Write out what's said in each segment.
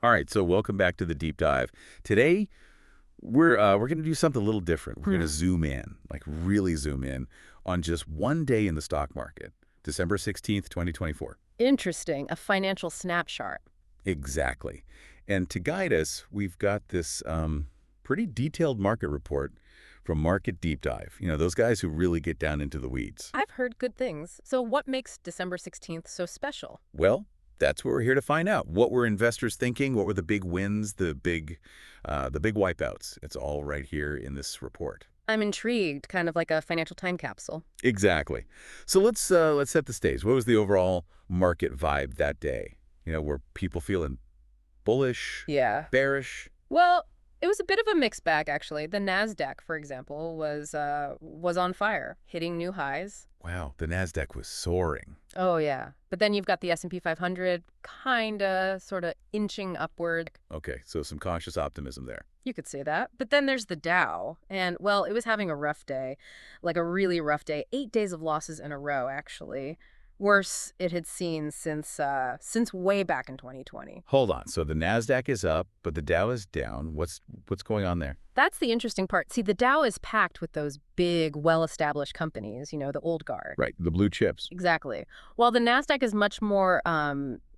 All right, so welcome back to the deep dive. Today, we're going to do something a little different. We're going to zoom in, like really zoom in, on just one day in the stock market, December 16th, 2024. Interesting. A financial snapshot. Exactly. And to guide us, we've got this pretty detailed market report from Market Deep Dive. You know, those guys who really get down into the weeds. I've heard good things. So what makes December 16th so special? Well, that's what we're here to find out. What were investors thinking? What were the big wins, the big wipeouts? It's all right here in this report. I'm intrigued, kind of like a financial time capsule. Exactly. So let's set the stage. What was the overall market vibe that day? You know, were people feeling bullish, Yeah. bearish? Well, it was a bit of a mixed bag, actually. The Nasdaq, for example, was on fire, hitting new highs. Wow, the Nasdaq was soaring. Oh, yeah. But then you've got the S&P 500 sort of inching upward. Okay, so some cautious optimism there. You could say that. But then there's the Dow. And, well, it was having a rough day, like a really rough day. 8 days of losses in a row, actually. Worse it had seen since way back in 2020. Hold on. So the Nasdaq is up, but the Dow is down. What's going on there? That's the interesting part. See, the Dow is packed with those big, well-established companies, you know, the old guard. Right, the blue chips. Exactly. While the Nasdaq is much more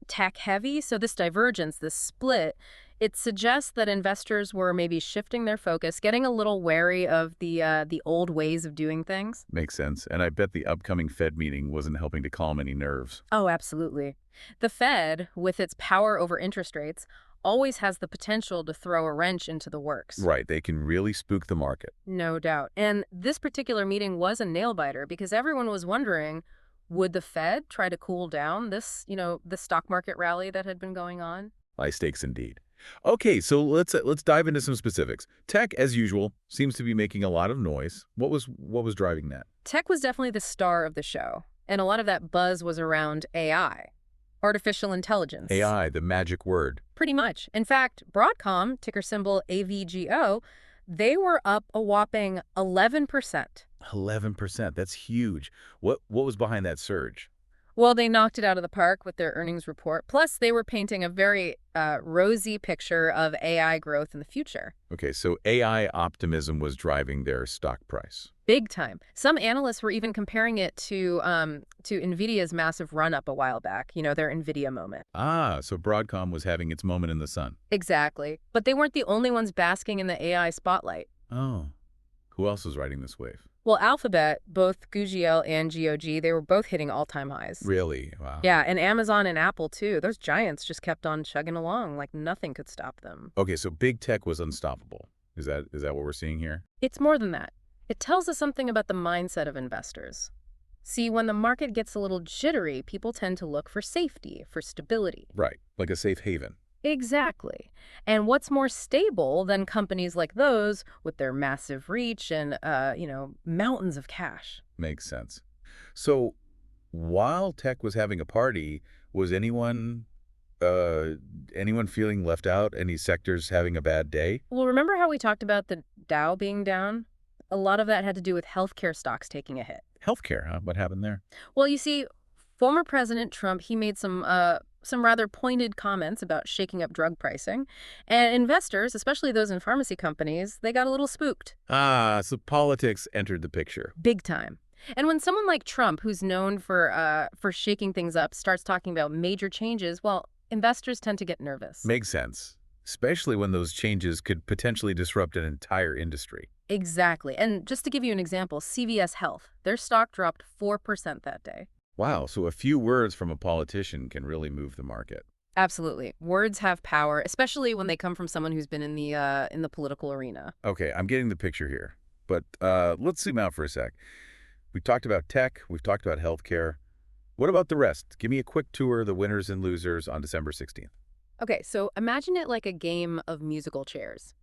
tech-heavy, so this divergence, this split, it suggests that investors were maybe shifting their focus, getting a little wary of the old ways of doing things. Makes sense. And I bet the upcoming Fed meeting wasn't helping to calm any nerves. Oh, absolutely. The Fed, with its power over interest rates, always has the potential to throw a wrench into the works. Right, they can really spook the market. No doubt. And this particular meeting was a nail-biter because everyone was wondering, would the Fed try to cool down this, the stock market rally that had been going on? High stakes indeed. Okay, so let's dive into some specifics. Tech, as usual, seems to be making a lot of noise. What was driving that? Tech was definitely the star of the show, and a lot of that buzz was around AI, artificial intelligence. AI, the magic word. Pretty much. In fact, Broadcom, ticker symbol AVGO, they were up a whopping 11%. 11%. That's huge. What was behind that surge? Well, they knocked it out of the park with their earnings report. Plus, they were painting a very rosy picture of AI growth in the future. Okay, so AI optimism was driving their stock price. Big time. Some analysts were even comparing it to NVIDIA's massive run-up a while back, their NVIDIA moment. Ah, so Broadcom was having its moment in the sun. Exactly. But they weren't the only ones basking in the AI spotlight. Oh, who else was riding this wave? Well, Alphabet, both Google and GOG, they were both hitting all-time highs. Really? Wow. Yeah, and Amazon and Apple, too. Those giants just kept on chugging along like nothing could stop them. Okay, so big tech was unstoppable. Is that what we're seeing here? It's more than that. It tells us something about the mindset of investors. See, when the market gets a little jittery, people tend to look for safety, for stability. Right, like a safe haven. Exactly. And what's more stable than companies like those with their massive reach and, mountains of cash? Makes sense. So while tech was having a party, was anyone feeling left out? Any sectors having a bad day? Well, remember how we talked about the Dow being down? A lot of that had to do with healthcare stocks taking a hit. Healthcare, huh? What happened there? Well, you see, former President Trump, he made some rather pointed comments about shaking up drug pricing. And investors, especially those in pharmacy companies, they got a little spooked. Ah, so politics entered the picture. Big time. And when someone like Trump, who's known for shaking things up, starts talking about major changes, well, investors tend to get nervous. Makes sense, especially when those changes could potentially disrupt an entire industry. Exactly. And just to give you an example, CVS Health, their stock dropped 4% that day. Wow, so a few words from a politician can really move the market. Absolutely. Words have power, especially when they come from someone who's been in the political arena. Okay, I'm getting the picture here. But let's zoom out for a sec. We've talked about tech. We've talked about healthcare. What about the rest? Give me a quick tour of the winners and losers on December 16th. Okay, so imagine it like a game of musical chairs.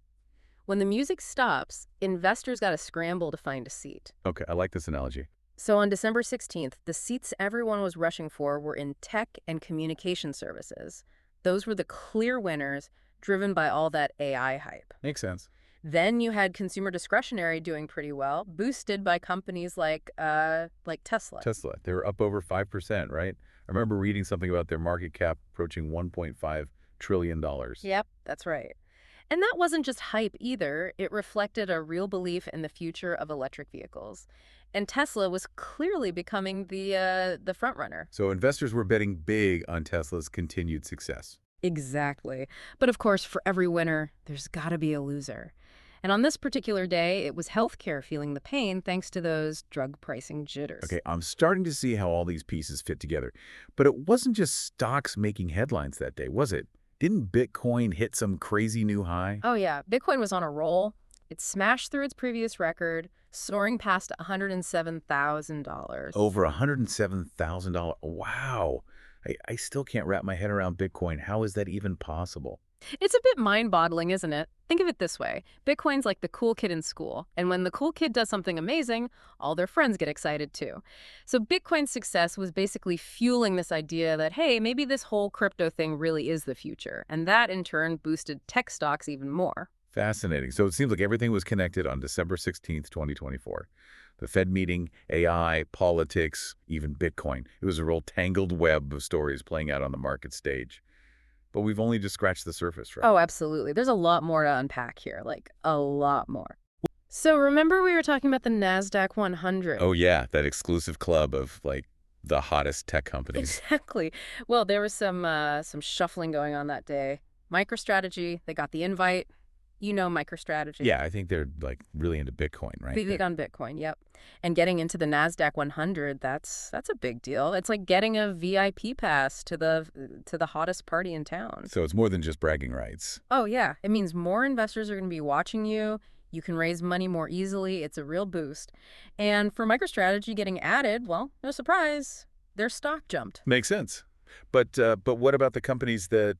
When the music stops, investors got to scramble to find a seat. Okay, I like this analogy. So on December 16th, the seats everyone was rushing for were in tech and communication services. Those were the clear winners, driven by all that AI hype. Makes sense. Then you had consumer discretionary doing pretty well, boosted by companies like Tesla. Tesla, they were up over 5%, right? I remember reading something about their market cap approaching $1.5 trillion. Yep, that's right. And that wasn't just hype either. It reflected a real belief in the future of electric vehicles. And Tesla was clearly becoming the front runner. So investors were betting big on Tesla's continued success. Exactly. But of course, for every winner, there's got to be a loser. And on this particular day, it was healthcare feeling the pain thanks to those drug pricing jitters. Okay, I'm starting to see how all these pieces fit together. But it wasn't just stocks making headlines that day, was it? Didn't Bitcoin hit some crazy new high? Oh, yeah. Bitcoin was on a roll. It smashed through its previous record, soaring past $107,000. Over $107,000. Wow. I still can't wrap my head around Bitcoin. How is that even possible? It's a bit mind-boggling, isn't it? Think of it this way. Bitcoin's like the cool kid in school, and when the cool kid does something amazing, all their friends get excited too. So Bitcoin's success was basically fueling this idea that, hey, maybe this whole crypto thing really is the future, and that in turn boosted tech stocks even more. Fascinating. So it seems like everything was connected on December 16th, 2024. The Fed meeting, AI, politics, even Bitcoin. It was a real tangled web of stories playing out on the market stage. But we've only just scratched the surface, right? Oh, absolutely. There's a lot more to unpack here, like a lot more. So remember we were talking about the Nasdaq 100? Oh, yeah, that exclusive club of, like, the hottest tech companies. Exactly. Well, there was some shuffling going on that day. MicroStrategy, they got the invite. You know MicroStrategy. Yeah, I think they're, like, really into Bitcoin, right? Big on Bitcoin, yep. And getting into the Nasdaq 100, that's a big deal. It's like getting a VIP pass to the hottest party in town. So it's more than just bragging rights. Oh, yeah. It means more investors are going to be watching you. You can raise money more easily. It's a real boost. And for MicroStrategy getting added, well, no surprise, their stock jumped. Makes sense. But what about the companies that,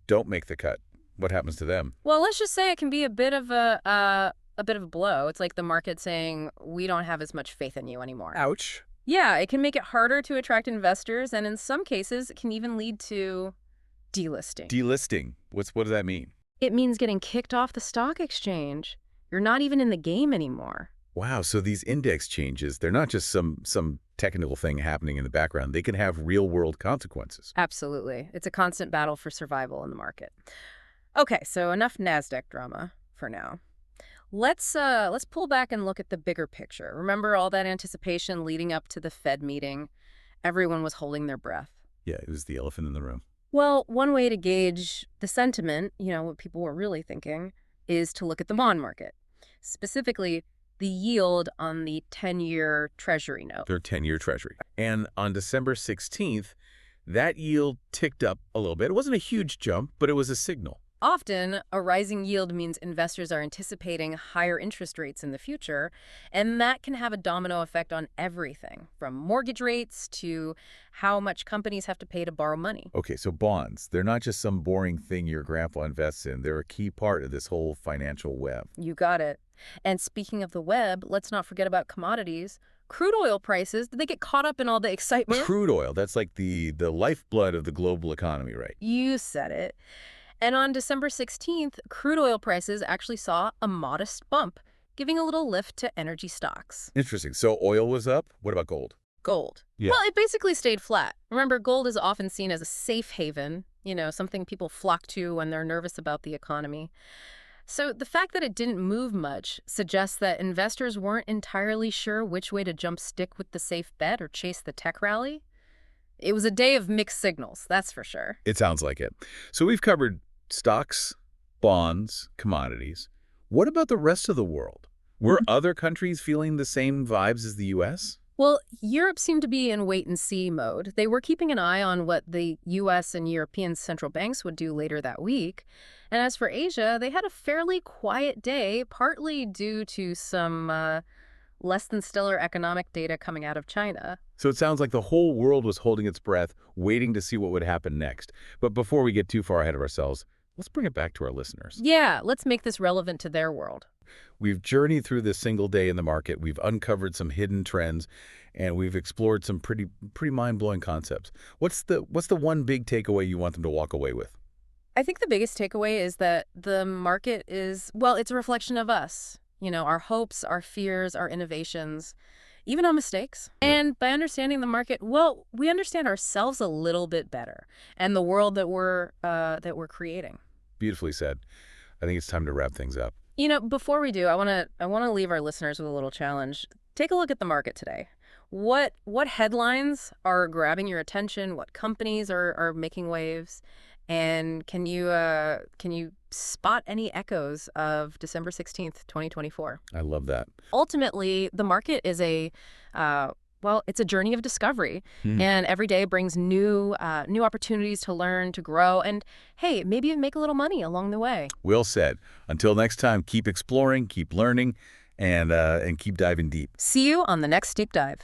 don't make the cut? What happens to them? Well, let's just say it can be a bit of a blow. It's like the market saying, we don't have as much faith in you anymore. Ouch. Yeah, it can make it harder to attract investors, and in some cases, it can even lead to delisting. Delisting. What does that mean? It means getting kicked off the stock exchange. You're not even in the game anymore. Wow, so these index changes, they're not just some technical thing happening in the background. They can have real-world consequences. Absolutely. It's a constant battle for survival in the market. Okay, so enough Nasdaq drama for now. Let's pull back and look at the bigger picture. Remember all that anticipation leading up to the Fed meeting? Everyone was holding their breath. Yeah, it was the elephant in the room. Well, one way to gauge the sentiment, what people were really thinking, is to look at the bond market. Specifically, the yield on the 10-year Treasury note. Their 10-year Treasury. And on December 16th, that yield ticked up a little bit. It wasn't a huge jump, but it was a signal. Often, a rising yield means investors are anticipating higher interest rates in the future, and that can have a domino effect on everything, from mortgage rates to how much companies have to pay to borrow money. Okay, so bonds, they're not just some boring thing your grandpa invests in. They're a key part of this whole financial web. You got it. And speaking of the web, let's not forget about commodities. Crude oil prices, did they get caught up in all the excitement? Crude oil, that's like the lifeblood of the global economy, right? You said it. And on December 16th, crude oil prices actually saw a modest bump, giving a little lift to energy stocks. Interesting. So oil was up. What about gold? Gold. Yeah. Well, it basically stayed flat. Remember, gold is often seen as a safe haven, something people flock to when they're nervous about the economy. So the fact that it didn't move much suggests that investors weren't entirely sure which way to jump stick with the safe bet or chase the tech rally. It was a day of mixed signals, that's for sure. It sounds like it. So we've covered stocks, bonds, commodities. What about the rest of the world? Were other countries feeling the same vibes as the U.S.? Well, Europe seemed to be in wait-and-see mode. They were keeping an eye on what the U.S. and European central banks would do later that week. And as for Asia, they had a fairly quiet day, partly due to some less than stellar economic data coming out of China. So it sounds like the whole world was holding its breath, waiting to see what would happen next. But before we get too far ahead of ourselves, let's bring it back to our listeners. Yeah, let's make this relevant to their world. We've journeyed through this single day in the market. We've uncovered some hidden trends, and we've explored some pretty mind-blowing concepts. What's the one big takeaway you want them to walk away with? I think the biggest takeaway is that the market is, well, it's a reflection of us. Our hopes, our fears, our innovations. even on mistakes. Yeah. And by understanding the market, well, we understand ourselves a little bit better and the world that we're creating. Beautifully said. I think it's time to wrap things up. Before we do, I want to leave our listeners with a little challenge. Take a look at the market today. What headlines are grabbing your attention? What companies are making waves? And can you spot any echoes of December 16th, 2024? I love that. Ultimately, the market is it's a journey of discovery, and every day brings new opportunities to learn, to grow, and hey, maybe even make a little money along the way. Well said. Until next time, keep exploring, keep learning, and keep diving deep. See you on the next deep dive.